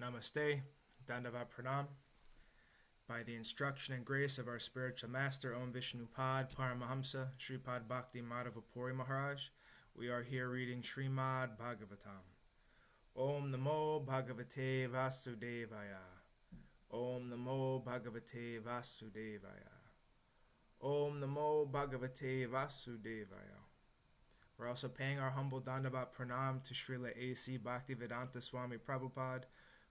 Namaste, Dandavat Pranam. By the instruction and grace of our spiritual master, Om Vishnupad Paramahamsa, Sripad Bhakti Madhavapuri Maharaj, we are here reading Srimad Bhagavatam. Om Namo Bhagavate Vasudevaya. Om Namo Bhagavate Vasudevaya. Om Namo Bhagavate Vasudevaya. We're also paying our humble Dandavat Pranam to Srila A.C. Bhaktivedanta Swami Prabhupada,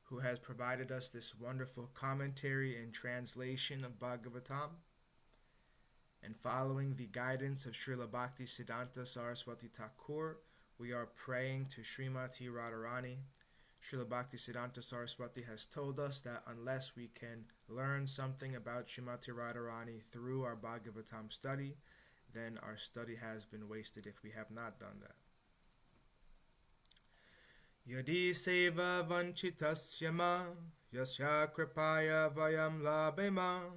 who has provided us this wonderful commentary and translation of Bhagavatam. And following the guidance of Srila Bhaktisiddhanta Saraswati Thakur, we are praying to Śrīmatī Rādhārāṇī. Srila Bhaktisiddhanta Saraswati has told us that unless we can learn something about Śrīmatī Rādhārāṇī through our Bhagavatam study, then our study has been wasted if we have not done that. Yadi sevā-vañcitāḥ yasyāḥ kṛpayā vayaṃ labhema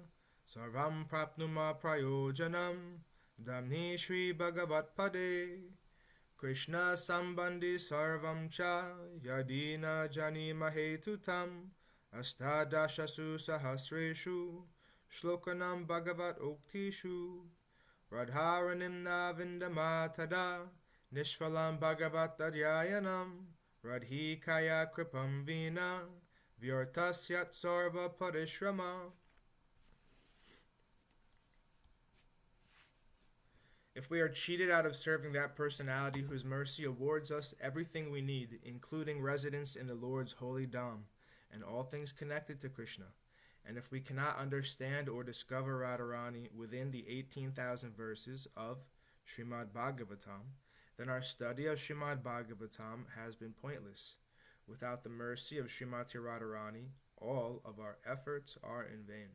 sarvaṃ prāpnumaḥ prayojanaṃ dhāmni śrī-bhagavat pade Kṛṣṇa-sambandhi sarvaṃ yadi na jānīmahe tutam Aṣṭādaśasu sahasreṣu ślokānāṃ bhāgavat-oktiṣu Radharanim na vindamatада nishvalam bhagavat yayinam Radhi kaya kripam vina vyartasyat sarva-pariśramaḥ. If we are cheated out of serving that personality whose mercy awards us everything we need, including residence in the Lord's holy Dham and all things connected to Krishna, and if we cannot understand or discover Radharani within the 18,000 verses of Srimad Bhagavatam, then our study of Srimad Bhagavatam has been pointless. Without the mercy of Śrīmatī Rādhārāṇī, all of our efforts are in vain.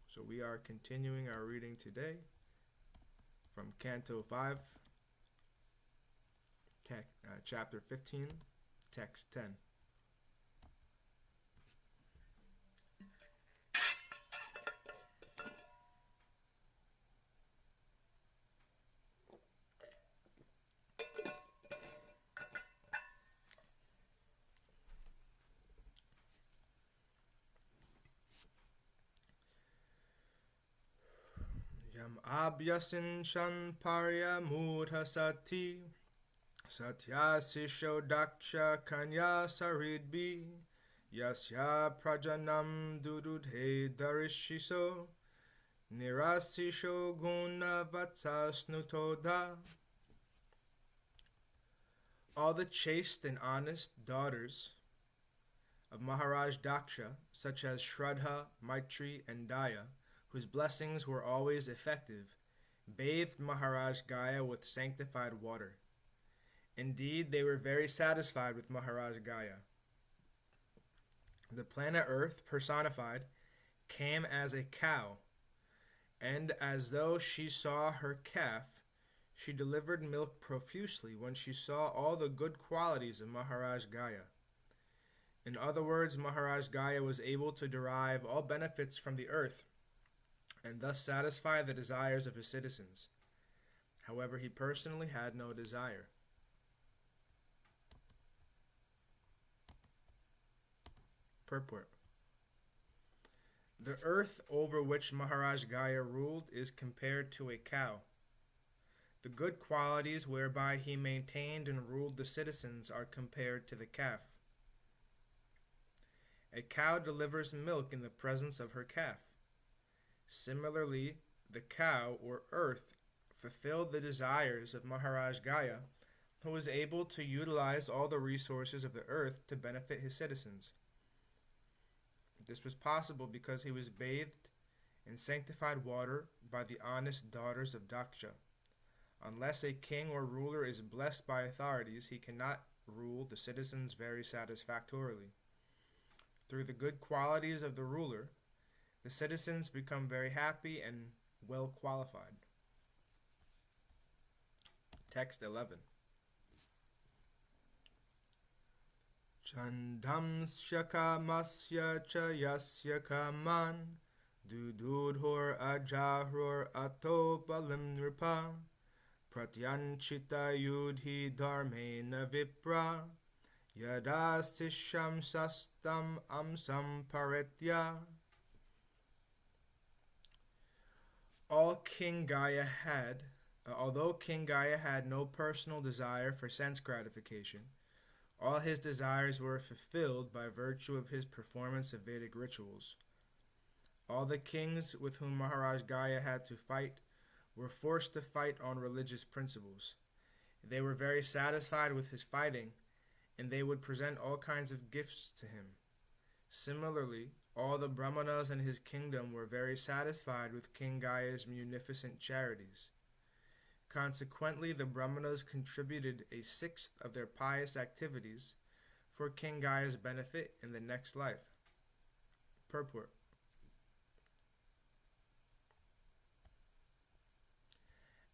So we are continuing our reading today from Canto 5, chapter 15, text 10. Yam abhyasin shan parya mudha sati satyasisho daksha kanya saridbi yasyāḥ prajanam dududhe darishiso nirasisho guna vatsasnutoda. All the chaste and honest daughters of Maharaj Daksha, such as Shraddha, Maitri, and Daya, whose blessings were always effective, bathed Maharaj Gaya with sanctified water. Indeed, they were very satisfied with Maharaj Gaya. The planet Earth, personified, came as a cow, and as though she saw her calf, she delivered milk profusely when she saw all the good qualities of Maharaj Gaya. In other words, Maharaj Gaya was able to derive all benefits from the earth, and thus satisfy the desires of his citizens. However, he personally had no desire. Purport. The earth over which Maharaj Gaya ruled is compared to a cow. The good qualities whereby he maintained and ruled the citizens are compared to the calf. A cow delivers milk in the presence of her calf. Similarly, the cow, or earth, fulfilled the desires of Maharaj Gaya, who was able to utilize all the resources of the earth to benefit his citizens. This was possible because he was bathed in sanctified water by the honest daughters of Daksha. Unless a king or ruler is blessed by authorities, he cannot rule the citizens very satisfactorily. Through the good qualities of the ruler, the citizens become very happy and well qualified. Text 11. Chandamsya kamasya cha yasya kaman dududhor ajahror ato balim nripa pratyanchita yudhi dharmena vipra Yada sisham sastam amsam paretya. Although King Gaia had no personal desire for sense gratification, all his desires were fulfilled by virtue of his performance of Vedic rituals. All the kings with whom Maharaj Gaia had to fight were forced to fight on religious principles. They were very satisfied with his fighting, and they would present all kinds of gifts to him. Similarly, all the Brahmanas in his kingdom were very satisfied with King Gaia's munificent charities. Consequently, the Brahmanas contributed a sixth of their pious activities for King Gaia's benefit in the next life. Purport.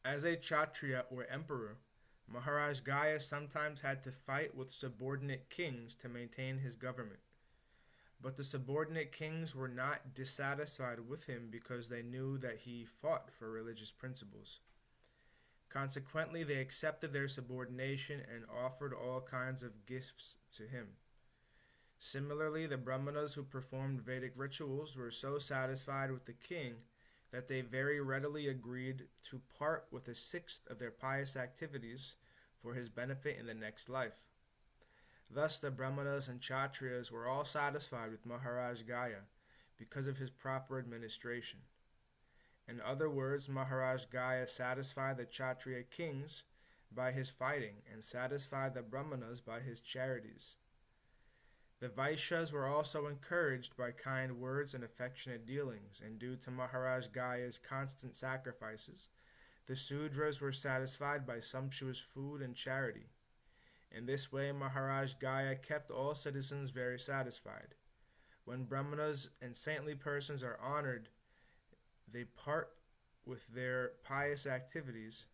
As a Kshatriya or emperor, Maharaj Gaia sometimes had to fight with subordinate kings to maintain his government. But the subordinate kings were not dissatisfied with him because they knew that he fought for religious principles. Consequently, they accepted their subordination and offered all kinds of gifts to him. Similarly, the Brahmanas who performed Vedic rituals were so satisfied with the king that they very readily agreed to part with a sixth of their pious activities for his benefit in the next life. Thus, the Brahmanas and Kshatriyas were all satisfied with Maharaj Gaia because of his proper administration. In other words, Maharaj Gaia satisfied the Kshatriya kings by his fighting and satisfied the Brahmanas by his charities. The Vaishyas were also encouraged by kind words and affectionate dealings, and due to Maharaj Gaia's constant sacrifices, the Sudras were satisfied by sumptuous food and charity. In this way, Maharaj Gaia kept all citizens very satisfied. When Brahmanas and saintly persons are honored, they part with their pious activities,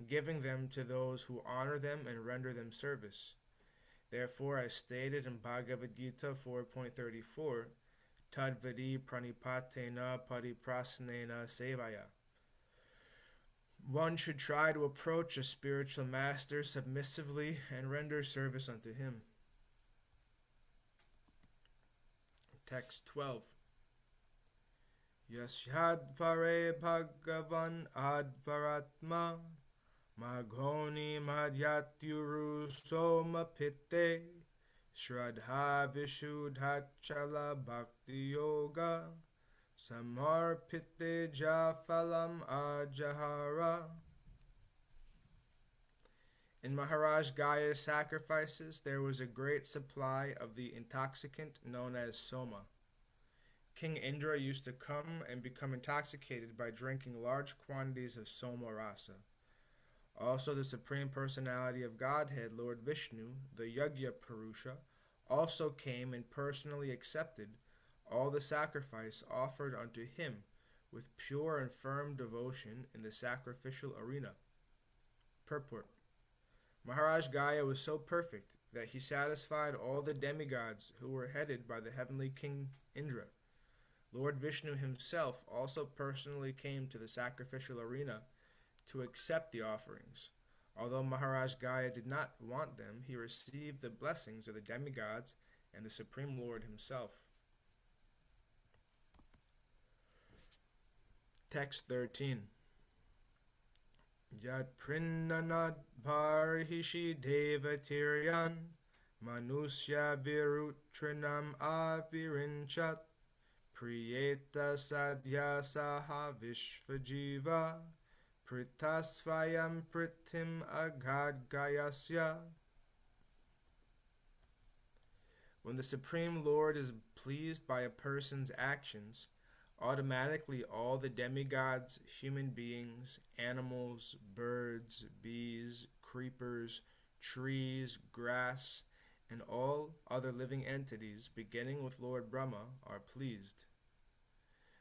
giving them to those who honor them and render them service. Therefore, as stated in Bhagavad Gita 4.34, Tadvadi pranipatena pariprasnena sevā-vañcitāḥ. One should try to approach a spiritual master submissively and render service unto him. Text 12. Yasyāḥ vare bhagavan advaratma maghoni madyatyuru soma pite shraddha vishuddhachala bhakti yoga samarpite jafalam ajahara. In Maharaj Gaia's sacrifices, there was a great supply of the intoxicant known as soma. King Indra used to come and become intoxicated by drinking large quantities of soma rasa. Also, the Supreme Personality of Godhead, Lord Vishnu, the Yajna Purusha, also came and personally accepted all the sacrifice offered unto him with pure and firm devotion in the sacrificial arena. Purport. Maharaj Gaia was so perfect that he satisfied all the demigods who were headed by the heavenly King Indra. Lord Vishnu himself also personally came to the sacrificial arena to accept the offerings. Although Maharaj Gaia did not want them, he received the blessings of the demigods and the Supreme Lord himself. Text 13. Yat prinnanad bharhishi devatiryan manusya virutrinam avirinchat priyeta sadhya saha vishvajiva pritasvayam prithim agadgayasya. When the Supreme Lord is pleased by a person's actions, automatically all the demigods, human beings, animals, birds, bees, creepers, trees, grass, and all other living entities, beginning with Lord Brahma, are pleased.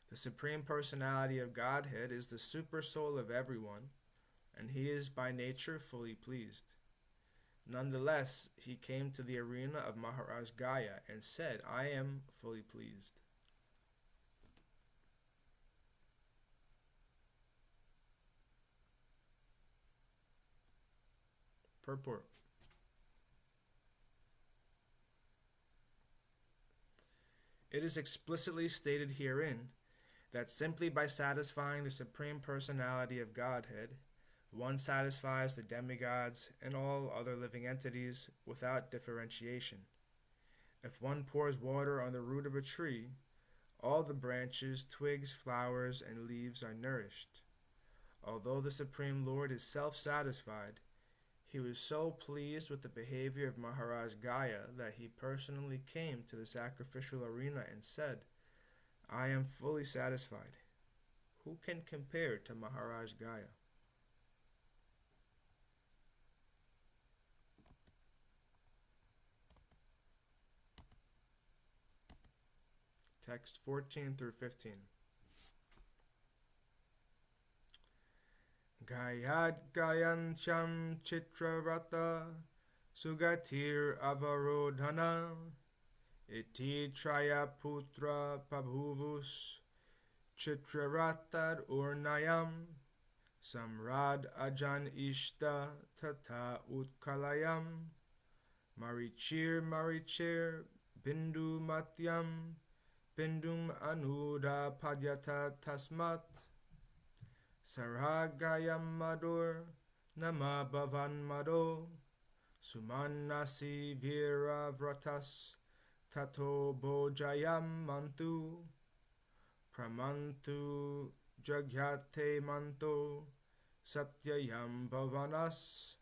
The Supreme Personality of Godhead is the super soul of everyone, and he is by nature fully pleased. Nonetheless, he came to the arena of Maharaj Gaia and said, I am fully pleased. Purport. It is explicitly stated herein that simply by satisfying the Supreme Personality of Godhead, one satisfies the demigods and all other living entities without differentiation. If one pours water on the root of a tree, all the branches, twigs, flowers, and leaves are nourished. Although the Supreme Lord is self-satisfied, he was so pleased with the behavior of Maharaj Gaya that he personally came to the sacrificial arena and said, "I am fully satisfied." Who can compare to Maharaj Gaya? Text 14 through 15. Gayad gayantyam chitravrata sugatir avarodhana iti trayaputra pabhuvus chitraratad urnayam samrad ajan ishta tata utkalayam marichir bindu matyam bindum anuda padyata tasmat saragayam madur nama bhavan mado sumannasi viravratas tato bojayam mantu pramantu jagyate manto satyayam bhavanas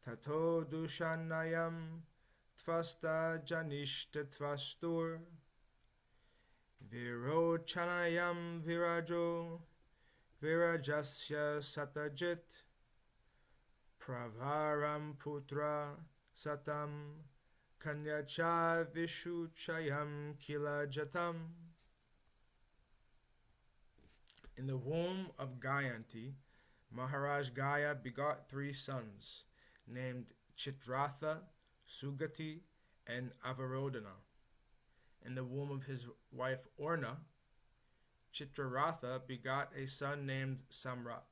tato dushanayam tvasta janishta tvastur virochanayam virajo virajasya satajit pravaram putra satam kanyacha vishuchayam kilajatam. In the womb of Gayanti, Maharaj Gaya begot 3 sons, named Chitratha, Sugati, and Avarodhana. In the womb of his wife Orna, Chitraratha begot a son named Samrat.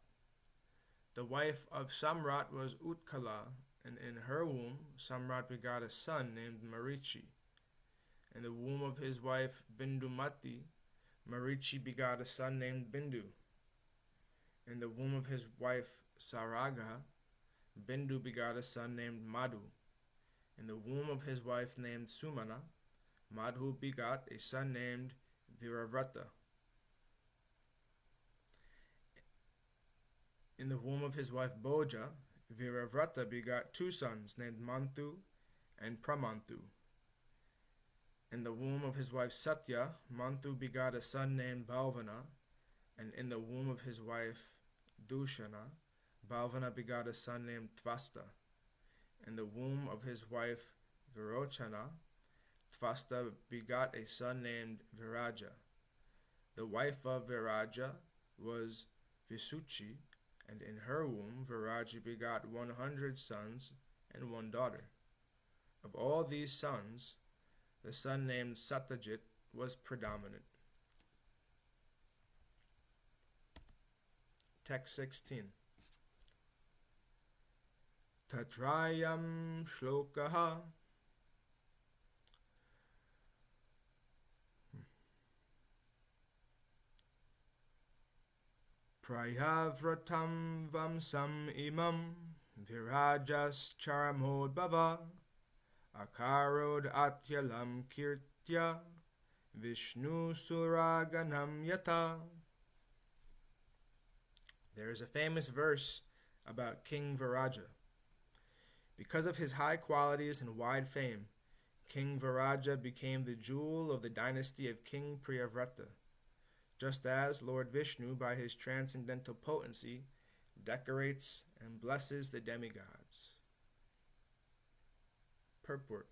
The wife of Samrat was Utkala, and in her womb Samrat begot a son named Marichi. In the womb of his wife Bindumati, Marichi begot a son named Bindu. In the womb of his wife Saraga, Bindu begot a son named Madhu. In the womb of his wife named Sumana, Madhu begot a son named Priyavrata. In the womb of his wife Boja, Priyavrata begot 2 sons named Mantu and Pramantu. In the womb of his wife Satya, Mantu begot a son named Bhalvana, and in the womb of his wife Dushana, Bhalvana begot a son named Tvasta. In the womb of his wife Virochana, Tvasta begot a son named Viraja. The wife of Viraja was Visuchi, and in her womb Viraja begot 100 sons and 1 daughter. Of all these sons, the son named Satyajit was predominant. Text 16. Tatrayam shlokaha Priyavrata vamsam imam virajas charamodbhava akarod atyalam kirtya vishnu suraganam yata. There is a famous verse about King Viraja. Because of his high qualities and wide fame, King Viraja became the jewel of the dynasty of King Priyavrata, just as Lord Vishnu, by his transcendental potency, decorates and blesses the demigods. Purport.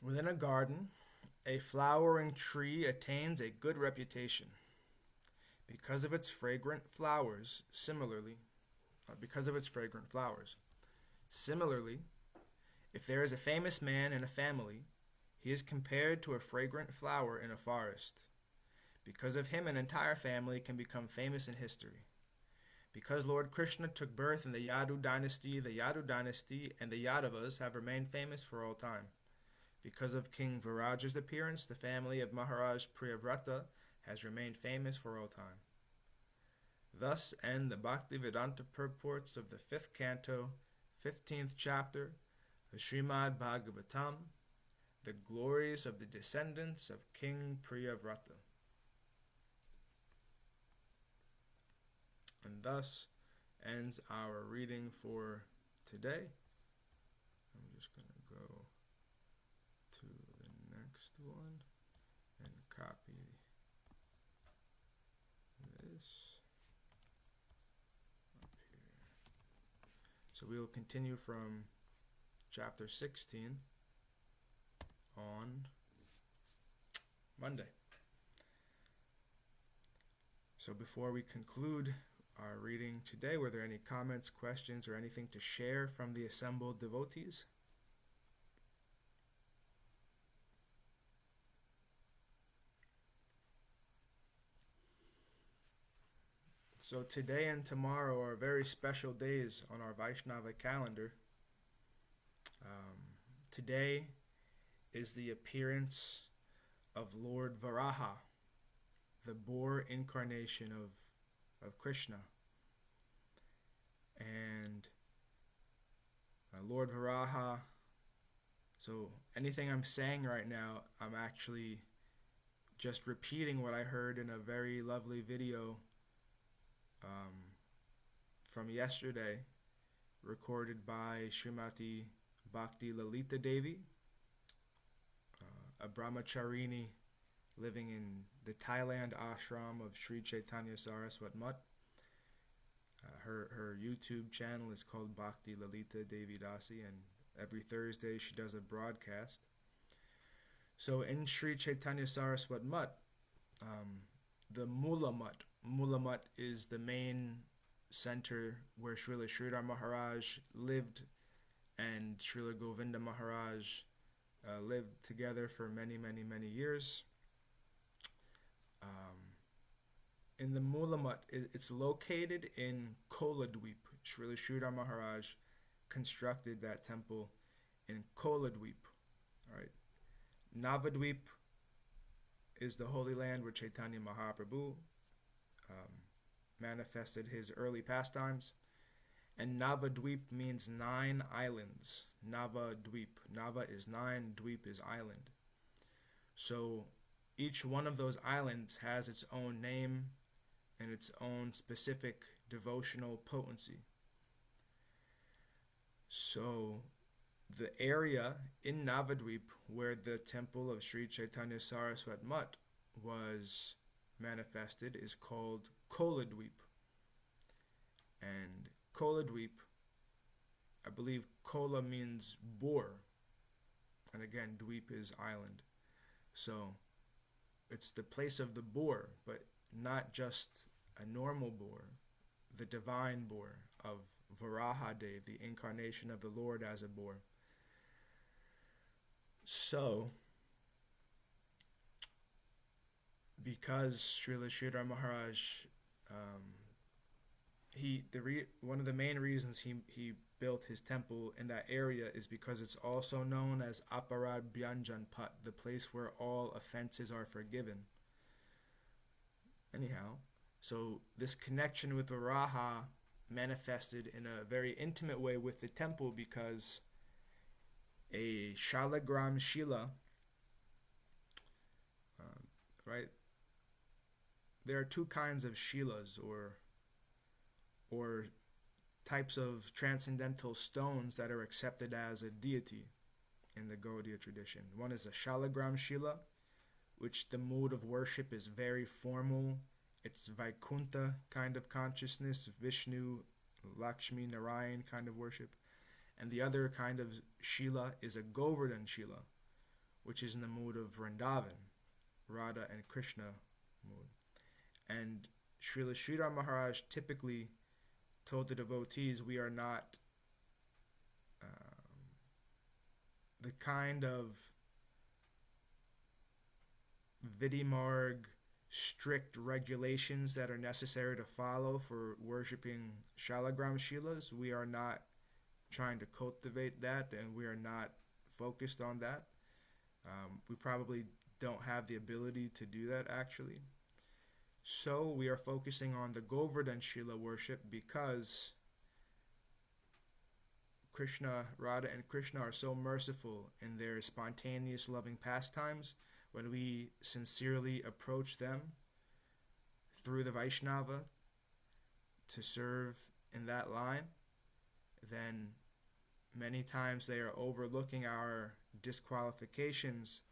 Within a garden, a flowering tree attains a good reputation because of its fragrant flowers. Similarly, if there is a famous man in a family, he is compared to a fragrant flower in a forest. Because of him, an entire family can become famous in history. Because Lord Krishna took birth in the Yadu dynasty and the Yadavas have remained famous for all time. Because of King Viraja's appearance, the family of Maharaj Priyavrata has remained famous for all time. Thus end the Bhaktivedanta purports of the 5th canto, 15th chapter of Srimad Bhagavatam, the glories of the descendants of King Priyavrata. And thus ends our reading for today. I'm just going to go to the next one and copy this up here. So we will continue from chapter 16 on Monday. So before we conclude our reading today, were there any comments, questions, or anything to share from the assembled devotees? So today and tomorrow are very special days on our Vaishnava calendar. Today is the appearance of Lord Varaha, the boar incarnation of Krishna. And Lord Varaha, so anything I'm saying right now, I'm actually just repeating what I heard in a very lovely video from yesterday, recorded by Śrīmatī Bhakti Lalita Devi, a brahmacharini living in the Thailand ashram of Sri Chaitanya Saraswat Mutt. Her YouTube channel is called Bhakti Lalita Devi Dasi, and every Thursday she does a broadcast. So in Sri Chaitanya Saraswat Mutt, the Mula Mutt is the main center where Srila Sridhar Maharaj lived and Srila Govinda Maharaj lived together for many, many, many years. In the Mula Mutt, it's located in Koladweep. Srila Sridhar Maharaj constructed that temple in Koladweep. All right. Navadweep is the holy land where Chaitanya Mahaprabhu manifested his early pastimes. And Navadweep means 9 islands. Navadweep. Nava is 9, Dweep is island. So each one of those islands has its own name and its own specific devotional potency. So the area in Navadweep where the temple of Sri Chaitanya Saraswat Mutt was manifested is called Koladweep. And Koladweep, I believe Kola means boar, and again Dweep is island. So it's the place of the boar, but not just a normal boar, the divine boar of Varahadev, the incarnation of the Lord as a boar. So because Srila Sridhar Maharaj, one of the main reasons he built his temple in that area is because it's also known as Aparad Bhyanjan Pat, the place where all offenses are forgiven. Anyhow, so this connection with Varaha manifested in a very intimate way with the temple because a Shalagram Shila, right? There are 2 kinds of Shilas or types of transcendental stones that are accepted as a deity in the Gaudiya tradition. One is a Shalagram Shila, which the mode of worship is very formal. It's Vaikuntha kind of consciousness, Vishnu, Lakshmi, Narayan kind of worship. And the other kind of Shila is a Govardhan Shila, which is in the mood of Vrindavan, Radha and Krishna mood. And Srila Sridhar Maharaj typically told the devotees, we are not the kind of Vidimarg, strict regulations that are necessary to follow for worshiping Shalagram Shilas. We are not trying to cultivate that, and we are not focused on that. We probably don't have the ability to do that, actually. So we are focusing on the Govardhan Shila worship because Krishna, Radha, and Krishna are so merciful in their spontaneous loving pastimes. When we sincerely approach them through the Vaishnava to serve in that line, then many times they are overlooking our disqualifications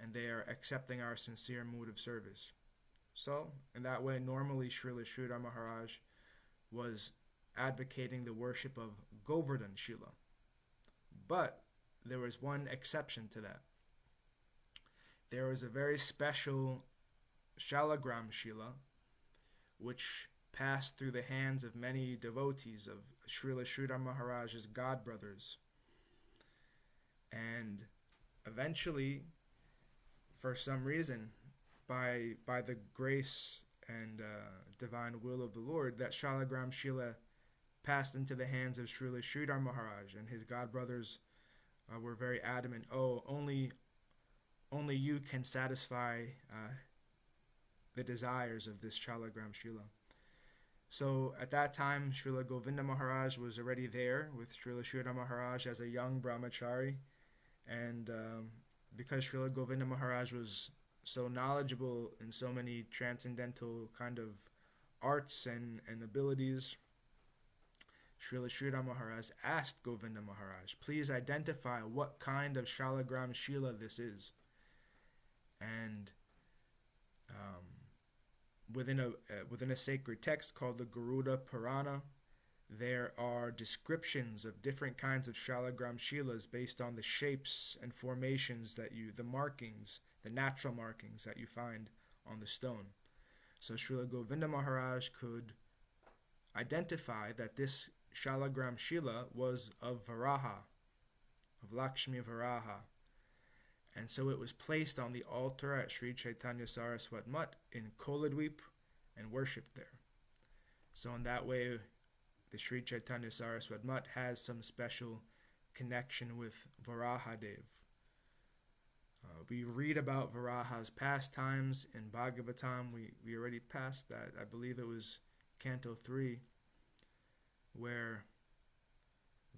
and they are accepting our sincere mood of service. So, in that way, normally Srila Sridhar Maharaj was advocating the worship of Govardhan Shila. But there was one exception to that. There was a very special Shalagram Shila which passed through the hands of many devotees of Srila Sridhar Maharaj's godbrothers. And eventually, for some reason, by the grace and divine will of the Lord, that Shalagram Shila passed into the hands of Srila Sridhar Maharaj, and his godbrothers were very adamant, only you can satisfy the desires of this Shalagram Shila. So at that time, Srila Govinda Maharaj was already there with Srila Sridhar Maharaj as a young brahmachari. And because Srila Govinda Maharaj was so knowledgeable in so many transcendental kind of arts and abilities, Srila Sridhar Maharaj asked Govinda Maharaj, please identify what kind of Shalagram Shila this is. And within a sacred text called the Garuda Purana, there are descriptions of different kinds of Shalagram Shilas based on the shapes and formations the markings, the natural markings that you find on the stone. So Srila Govinda Maharaj could identify that this Shalagram Shila was of Varaha, of Lakshmi Varaha. And so it was placed on the altar at Sri Chaitanya Saraswat Mutt in Koladweep and worshipped there. So in that way, the Sri Chaitanya Saraswat Mutt has some special connection with Varahadev. We read about Varaha's pastimes in Bhagavatam. We already passed that. I believe it was Canto 3, where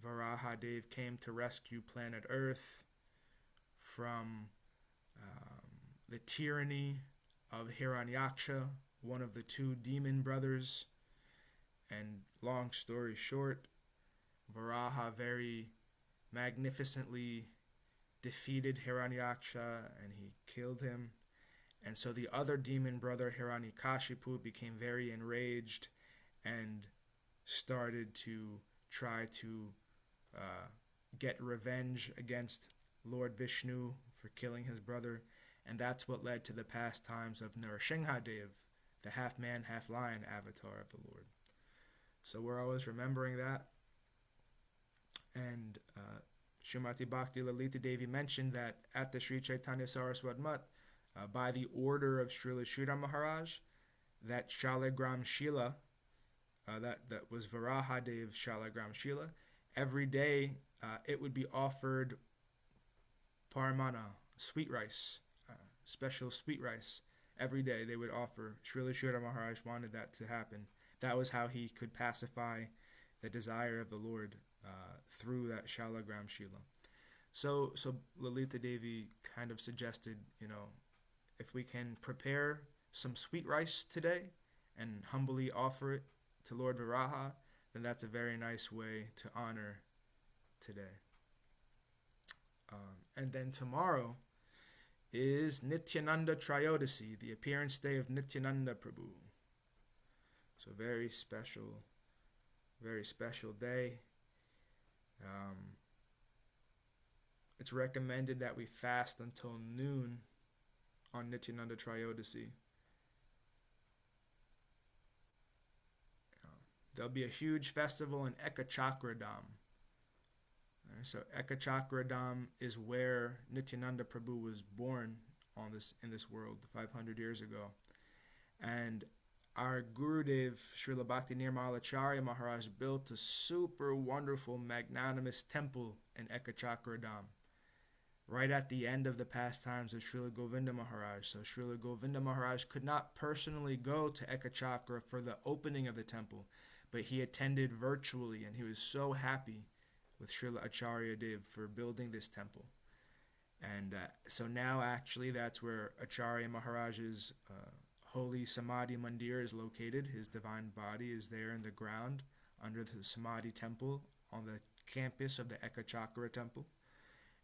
Varahadev came to rescue planet Earth from the tyranny of Hiranyaksha, one of the two demon brothers. And long story short, Varaha very magnificently defeated Hiranyaksha and he killed him. And so the other demon brother, Hiranyakashipu, became very enraged and started to try to get revenge against Lord Vishnu for killing his brother. And that's what led to the pastimes of Nrsimhadev, the half-man, half-lion avatar of the Lord. So we're always remembering that. And Śrīmatī Bhakti Lalita Devi mentioned that at the Sri Chaitanya Saraswat Mutt, by the order of Srila Sridhar Maharaj, that Shalagram Shila, that was Varahadev Shalagram Shila, every day it would be offered paramana, sweet rice, special sweet rice. Every day they would offer. Srila Sridhar Maharaj wanted that to happen. That was how he could pacify the desire of the Lord through that Shalagram Shila. So Lalita Devi kind of suggested, if we can prepare some sweet rice today and humbly offer it to Lord Varaha, then that's a very nice way to honor today. And then tomorrow is Nityananda Trayodasi, the appearance day of Nityananda Prabhu. So very special day. It's recommended that we fast until noon on Nityananda Trayodasi. There'll be a huge festival in Ekachakradam. So Ekachakradam is where Nityananda Prabhu was born in this world 500 years ago. And our Gurudev, Srila Bhakti Nirmala Acharya Maharaj, built a super wonderful, magnanimous temple in Ekachakra Dham, right at the end of the pastimes of Srila Govinda Maharaj. So Srila Govinda Maharaj could not personally go to Ekachakra for the opening of the temple, but he attended virtually, and he was so happy with Srila Acharya Dev for building this temple. And so now actually that's where Acharya Maharaj's holy Samadhi Mandir is located. His divine body is there in the ground under the Samadhi temple on the campus of the Ekachakra temple.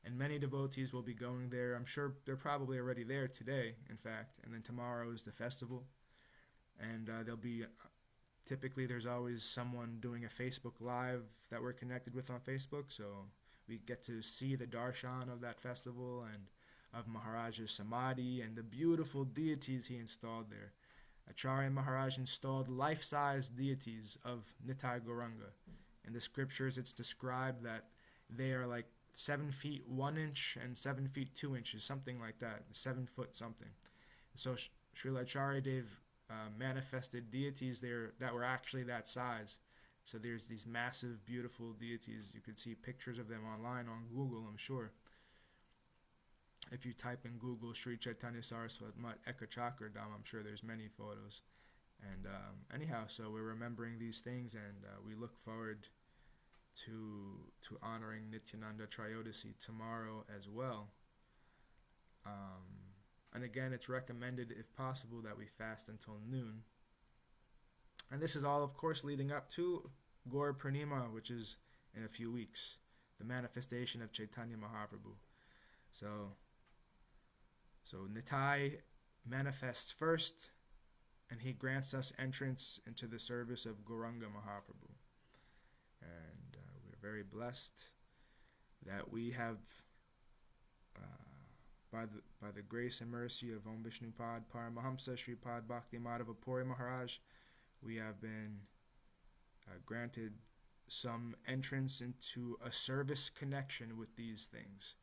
And many devotees will be going there. I'm sure they're probably already there today, in fact. And then tomorrow is the festival. And there'll be, typically there's always someone doing a Facebook Live that we're connected with on Facebook. So we get to see the darshan of that festival and of Maharaj's Samadhi and the beautiful deities he installed there. Acharya Maharaj installed life-size deities of Nitai Gauranga. In the scriptures it's described that they are like 7 feet 1 inch and 7 feet 2 inches, something like that, 7 foot something. So Srila Acharya Dev manifested deities there that were actually that size. So there's these massive, beautiful deities. You could see pictures of them online on Google, I'm sure. If you type in Google Sri Chaitanya Saraswat Mat Ekachakra Dham, I'm sure there's many photos. And anyhow, so we're remembering these things, and we look forward to honoring Nityananda Trayodasi tomorrow as well. And again, it's recommended, if possible, that we fast until noon. And this is all, of course, leading up to Gaur Purnima, which is in a few weeks, the manifestation of Chaitanya Mahaprabhu. So Nitai manifests first, and he grants us entrance into the service of Gauranga Mahaprabhu. And we're very blessed that we have, by the grace and mercy of Om Vishnupad Paramahamsa Sripad Bhakti Madhava Puri Maharaj, we have been granted some entrance into a service connection with these things.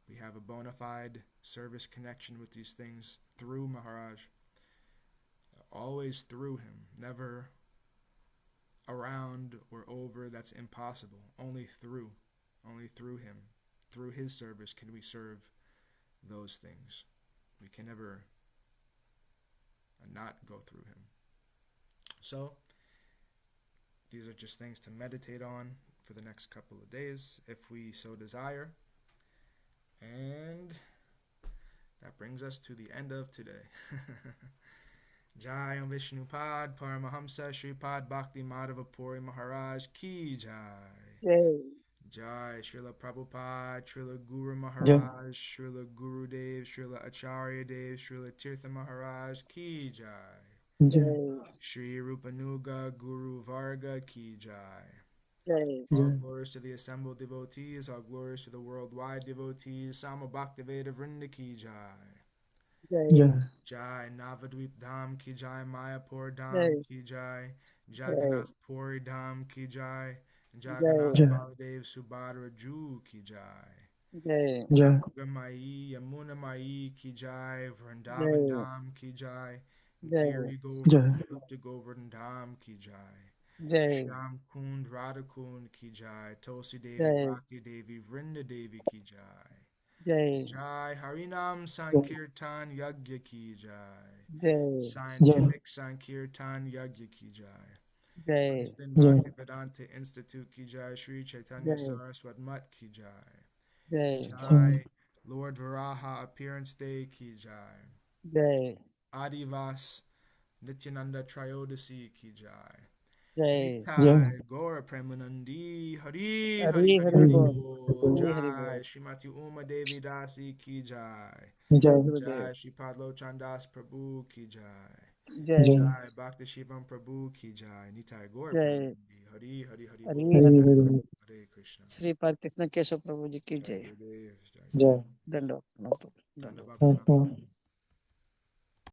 We have a bona fide service connection with these things through Maharaj, always through him, never around or over. That's impossible. Only through him, through his service can we serve those things. We can never not go through him. So these are just things to meditate on for the next couple of days, if we so desire. And that brings us to the end of today. Jai Om Vishnupad Paramahamsa Sripad Bhakti Madhava Puri Maharaj Ki Jai. Jai. Jai Srila Prabhupada, Srila Guru Maharaj, Srila Gurudev, Srila Acharya Dev, Srila Tirtha Maharaj Ki Jai. Jai. Shri Rupanuga Guru Varga Ki Jai. Jai. All glories to the assembled devotees, all glories to the worldwide devotees. Sama Bhaktiveda Vrinda Ki Jai. Jai. Jai Navadvip Dham Ki Jai, Mayapur Dham Ki Jai, Jagannath Puri Dham Ki Jai, Jagannath Baladev Subhadra Ju Ki Jai. Jai. Ganga Mai Yamuna Mai Ki Jai, Vrindavan Dham Ki Jai, Giri Govardhan Gupta Govardhan Dham Ki Jai. Shyam Kund Radha Kund Ki Jai, Tulsi Devi Bhakti Devi Vrinda Devi Ki Jai. Jai Harinam Sankirtan Yagya Ki Jai. Scientific Sankirtan Yagya Ki Jai. Princeton Bhakti Vedanta Institute Ki Jai. Sri Chaitanya Saraswat Mat Ki Jai. Jai Lord Varaha Appearance Day Ki Jai. Adivas Nityananda Trayodasi Ki Jai. Nitai Gaura Premanandi Hari Hari Hari Bol. Jai Śrīmatī Uma Devi Dasi Ki Jai. Jai Shripad Lochan Das Prabhu Ki Jai. Jai Bhakti Shivam Prabhu Ki Jai. Nitai Gaura Premanandi Hari Hari Hari Bol. Hare Krishna. Shripad Krishna Keshav प्रभु जी की जय। Jai. दंडवत Dhanavad Pranam.